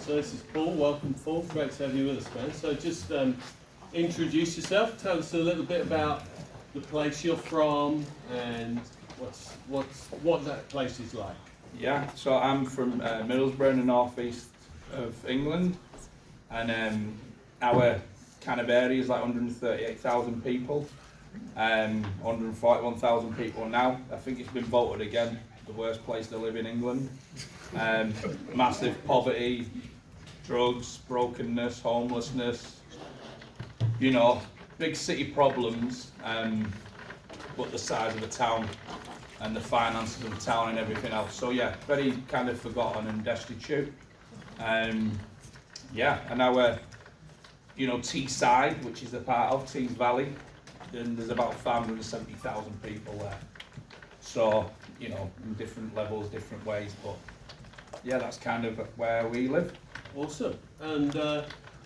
So this is Paul. Welcome, Paul. Great to have you with us, man. So just introduce yourself. Tell us a little bit about the place you're from and what that place is like. Yeah, so I'm from Middlesbrough in the northeast of England, and our kind of area is like 138,000 people, 141,000 people now. I think it's been voted again the worst place to live in England. Massive poverty, drugs, brokenness, homelessness, you know, big city problems, but the size of the town and the finances of the town and everything else. So yeah, very kind of forgotten and destitute. Yeah, and our, you know, Teesside, which is a part of Tees Valley, then there's about 570,000 people there. So, you know, in different levels, different ways, but yeah, that's kind of where we live. Awesome. And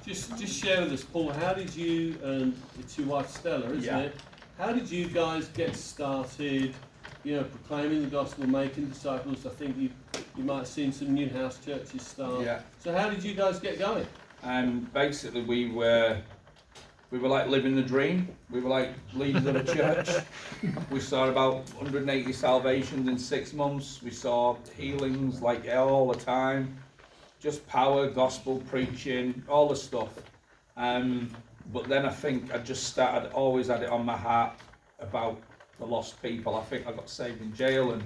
just share with us, Paul, how did you, and it's your wife Stella, isn't it? How did you guys get started, you know, proclaiming the gospel, making disciples? I think you might have seen some new house churches start. Yeah. So how did you guys get going? Basically we were like living the dream. We were like leaders of a church. We saw about 180 salvations in 6 months. We saw healings like all the time. Just power, gospel, preaching, all the stuff. But then I think I just started, always had it on my heart about the lost people. I think I got saved in jail, and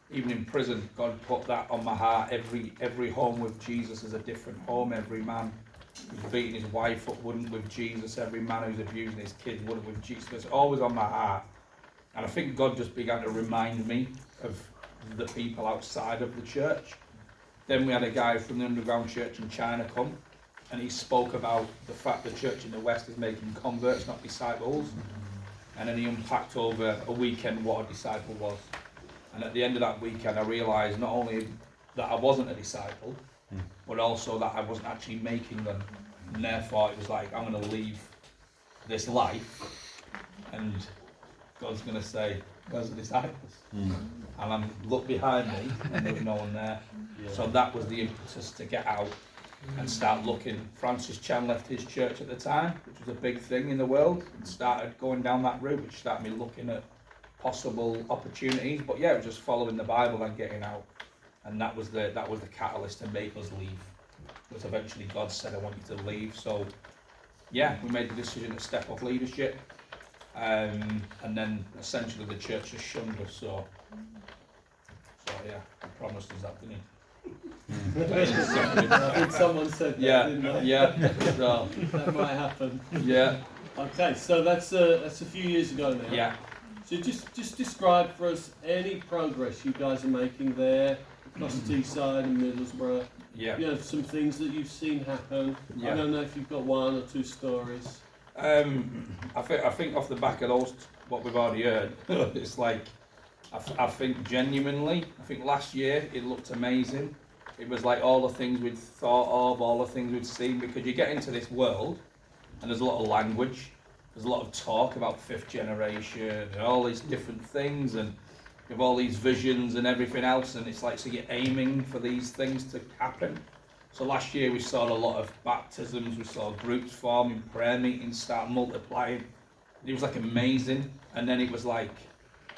even in prison, God put that on my heart. Every home with Jesus is a different home. Every man who's beating his wife up wouldn't with Jesus. Every man who's abusing his kids wouldn't with Jesus. It's always on my heart. And I think God just began to remind me of the people outside of the church. Then we had a guy from the underground church in China come, and he spoke about the fact the church in the West is making converts, not disciples. And then he unpacked over a weekend what a disciple was. And at the end of that weekend, I realised not only that I wasn't a disciple, but also that I wasn't actually making them. And therefore, it was like, I'm going to leave this life, and God's going to say, where's the disciples? And I looked behind me, and there was no one there. Yeah. So that was the impetus to get out and start looking. Francis Chan left his church at the time, which was a big thing in the world, and started going down that route, which started me looking at possible opportunities. But yeah, it was just following the Bible and getting out, and that was the catalyst to make us leave. Because eventually God said, I want you to leave. So yeah, we made the decision to step off leadership, and then essentially the church has shunned us. So yeah, he promised us that, didn't he? I think someone said that, didn't they? Yeah, so That might happen. yeah. Okay, so that's a few years ago now. Yeah. So just describe for us any progress you guys are making there across Teesside and Middlesbrough. Yeah. You know, some things that you've seen happen. Yeah. I don't know if you've got one or two stories. I think off the back of those, what we've already heard, it's like, I think genuinely, I think last year it looked amazing. It was like all the things we'd thought of, all the things we'd seen, because you get into this world and there's a lot of language, there's a lot of talk about fifth generation and all these different things, and you have all these visions and everything else, and it's like, so you're aiming for these things to happen. So last year we saw a lot of baptisms, we saw groups forming, prayer meetings start multiplying. It was like amazing. And then it was like,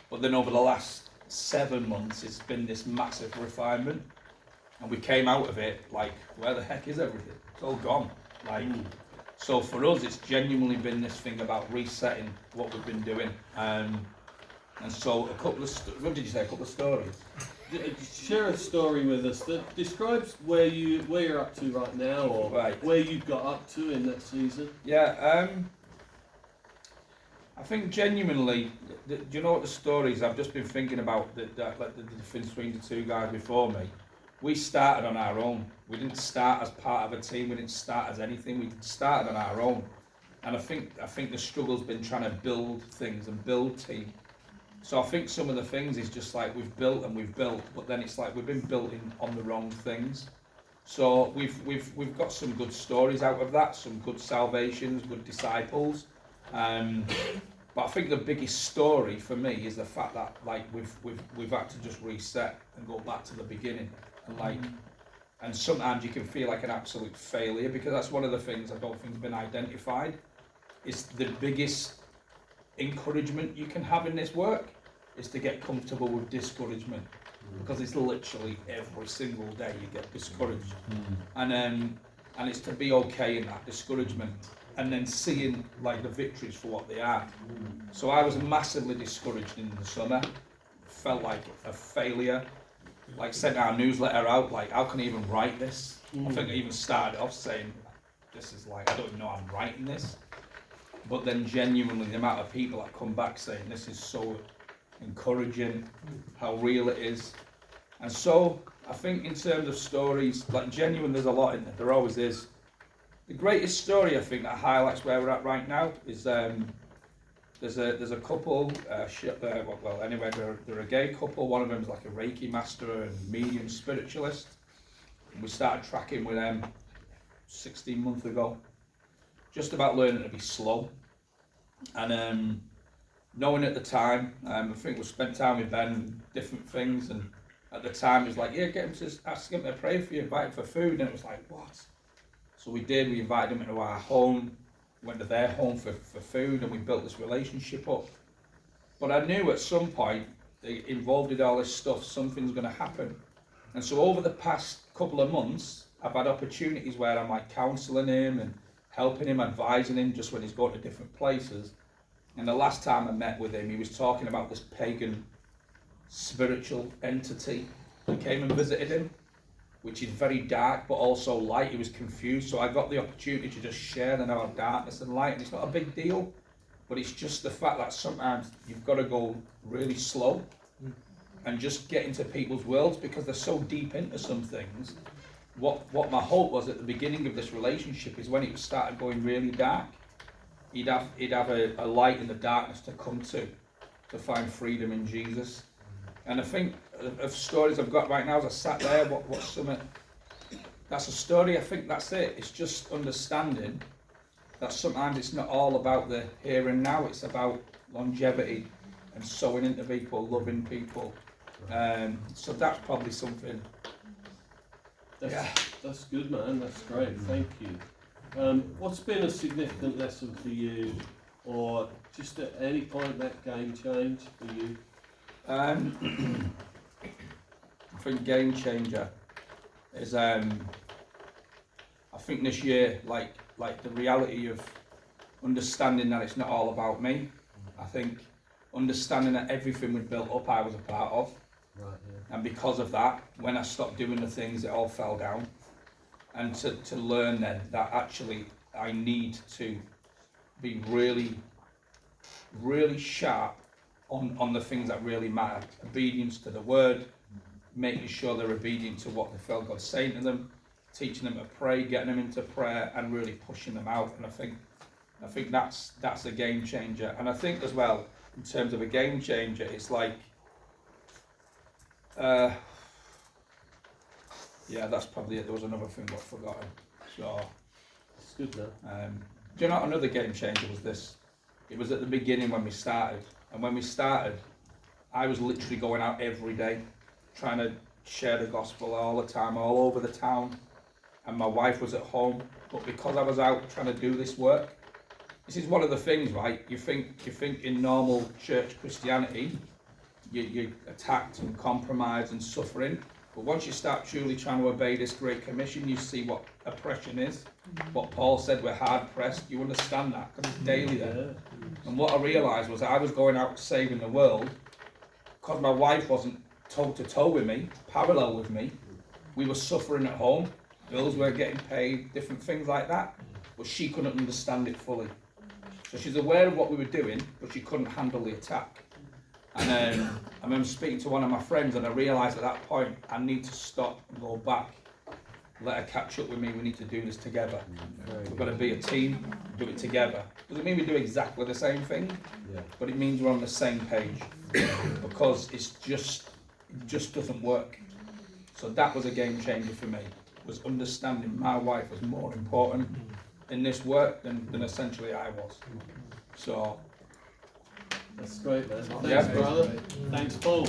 but then over the last 7 months, it's been this massive refinement. And we came out of it like, where the heck is everything? It's all gone. Like, so for us, it's genuinely been this thing about resetting what we've been doing. And so a couple of, what did you say, a couple of stories? Share a story with us that describes where you're up to right now, or where you got up to in that season. Yeah, I think genuinely, do you know what the stories I've just been thinking about, the difference between the two guys before me? We started on our own. We didn't start as part of a team. We didn't start as anything. We started on our own. And I think the struggle's been trying to build things and build team. So I think some of the things is just like we've built, but then it's like we've been building on the wrong things. So we've got some good stories out of that, some good salvations, good disciples. But I think the biggest story for me is the fact that like we've had to just reset and go back to the beginning, and like And sometimes you can feel like an absolute failure, because that's one of the things I don't think has been identified. It's the biggest encouragement you can have in this work is to get comfortable with discouragement, because it's literally every single day you get discouraged, and it's to be okay in that discouragement, and then seeing like the victories for what they are. So I was massively discouraged in the summer, felt like a failure, like sent our newsletter out, like how can I even write this? I think I even started off saying, this is like, I don't even know I'm writing this. But then genuinely the amount of people that come back saying this is so encouraging, how real it is. And so I think in terms of stories, like genuine, there's a lot in there, there always is. The greatest story I think that highlights where we're at right now is there's a couple, anyway, they're a gay couple. One of them is like a Reiki master and medium spiritualist. And we started tracking with them 16 months ago, just about learning to be slow. And knowing at the time, I think we spent time with Ben, different things, and at the time it was like, yeah, get him to ask him to pray for you, invite him for food, and it was like, what? So we did, we invited him into our home, went to their home for food, and we built this relationship up. But I knew at some point, involved in all this stuff, something's going to happen. And so over the past couple of months, I've had opportunities where I'm like counselling him and helping him, advising him just when he's going to different places. And the last time I met with him, he was talking about this pagan spiritual entity that came and visited him, which is very dark but also light. He was confused, so I got the opportunity to just share the knowledge of darkness and light, and it's not a big deal, but it's just the fact that sometimes you've got to go really slow and just get into people's worlds, because they're so deep into some things. What my hope was at the beginning of this relationship is when it started going really dark, he'd have a light in the darkness to come to find freedom in Jesus. And I think of stories I've got right now, as I sat there, what's something, that's a story. I think that's it. It's just understanding that sometimes it's not all about the here and now, it's about longevity and sowing into people, loving people. So that's probably something. That's good, man. That's great. Thank you. What's been a significant lesson for you, or just at any point that game change for you? I think game changer is I think this year, like the reality of understanding that it's not all about me. I think understanding that everything we'd built up I was a part of. Right, yeah. And because of that, when I stopped doing the things, it all fell down. And to learn then that actually I need to be really, really sharp on the things that really matter. Obedience to the word, making sure they're obedient to what they felt God's saying to them, teaching them to pray, getting them into prayer, and really pushing them out. And I think that's a game changer. And I think as well, in terms of a game changer, it's like, that's probably it. There was another thing I've forgotten. So It's good now. Do you know what another game changer was this? It was at the beginning when we started. And when we started, I was literally going out every day, trying to share the gospel all the time, all over the town. And my wife was at home. But because I was out trying to do this work, this is one of the things, right? You think in normal church Christianity, you're attacked and compromised and suffering. But once you start truly trying to obey this Great Commission, you see what oppression is. What Paul said, we're hard pressed. You understand that because it's daily there. And what I realised was that I was going out saving the world because my wife wasn't toe to toe with me, parallel with me. We were suffering at home. Bills weren't getting paid, different things like that. But she couldn't understand it fully. So she's aware of what we were doing, but she couldn't handle the attack. And I remember speaking to one of my friends, and I realised at that point I need to stop and go back, let her catch up with me. We need to do this together. We've got to be a team, do it together. Doesn't mean we do exactly the same thing, but it means we're on the same page, because it just doesn't work. So that was a game changer for me, was understanding my wife was more important in this work than essentially I was. So that's great, man. Thanks, Yeah. brother. Thanks, Paul.